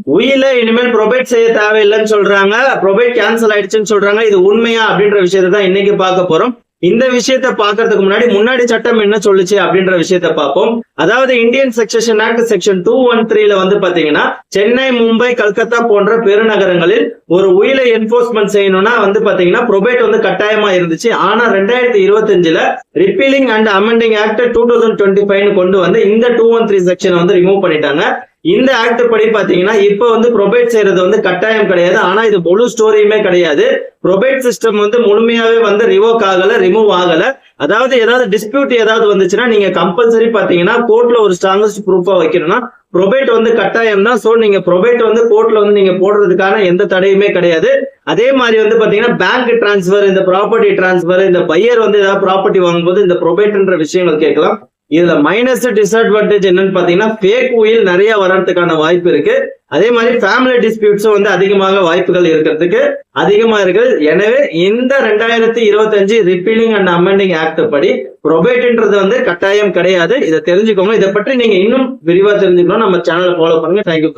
உயில இனிமேல் ப்ரொபேட் செய்ய தேவையில்லைன்னு சொல்றாங்க, ப்ரொபேட் கேன்சல் ஆயிடுச்சுன்னு சொல்றாங்க. இது உண்மையா அப்படின்ற விஷயத்தை தான் இன்னைக்கு பார்க்க போறோம். இந்த விஷயத்தை பார்க்கறதுக்கு முன்னாடி சட்டம் என்ன சொல்லுச்சு அப்படின்ற விஷயத்த பார்ப்போம். அதாவது இந்தியன் சக்சஷன் ஆக்ட் செக்ஷன் 213ல வந்து பாத்தீங்கன்னா, சென்னை, மும்பை, கல்கத்தா போன்ற பெருநகரங்களில் ஒரு உயிலை என்போர்ஸ்மெண்ட் செய்யணும்னா வந்து பாத்தீங்கன்னா ப்ரொபேட் வந்து கட்டாயமா இருந்துச்சு. ஆனா 2025ல ரிப்பீலிங் அண்ட் அமெண்டிங் ஆக்ட் 2025 கொண்டு வந்து இந்த 213 செக்ஷனை வந்து ரிமூவ் பண்ணிட்டாங்க. இந்த ஆக்ட் படி பாத்தீங்கன்னா இப்ப வந்து ப்ரொபேட் செய்யறது வந்து கட்டாயம் கிடையாது. ஆனா இது முழு ஸ்டோரியுமே கிடையாது. ப்ரொபேட் சிஸ்டம் வந்து முழுமையாவே வந்து ரிவோக் ஆகல, ரிமூவ் ஆகல. அதாவது ஏதாவது டிஸ்பியூட் ஏதாவது வந்துச்சுன்னா நீங்க கம்பல்சரி பாத்தீங்கன்னா கோர்ட்ல ஒரு ஸ்ட்ராங்கஸ்ட் ப்ரூஃபா வைக்கணும்னா ப்ரொபேட் வந்து கட்டாயம் தான். சோ நீங்க ப்ரொபேட் வந்து கோர்ட்ல வந்து நீங்க போடுறதுக்கான எந்த தடையுமே கிடையாது. அதே மாதிரி வந்து பாத்தீங்கன்னா பேங்க் டிரான்ஸ்பர், இந்த ப்ராப்பர்ட்டி டிரான்ஸ்பர், இந்த பையர் வந்து ஏதாவது ப்ராப்பர்ட்டி வாங்கும்போது இந்த ப்ரொபேட்ன்ற விஷயங்கள் கேட்கலாம். இதுல மைனஸ் டிஸ்அட்வான்டேஜ் என்னன்னு பாத்தீங்கன்னா ஃபேக் உயில் நிறைய வர்றதுக்கான வாய்ப்பு இருக்கு. அதே மாதிரி ஃபேமிலி டிஸ்பியூட்ஸும் வந்து அதிகமாக வாய்ப்புகள் இருக்கிறதுக்கு அதிகமா இருக்கு. எனவே இந்த 2025 ரிப்பீலிங் அண்ட் அமெண்டிங் ஆக்ட் படி ப்ரொபேட்ன்றது வந்து கட்டாயம் கிடையாது. இதை தெரிஞ்சுக்கோங்க. இதை பற்றி நீங்க இன்னும் விரிவா தெரிஞ்சுக்கணும் நம்ம சேனலை ஃபாலோ பண்ணுங்க. தேங்க்யூ.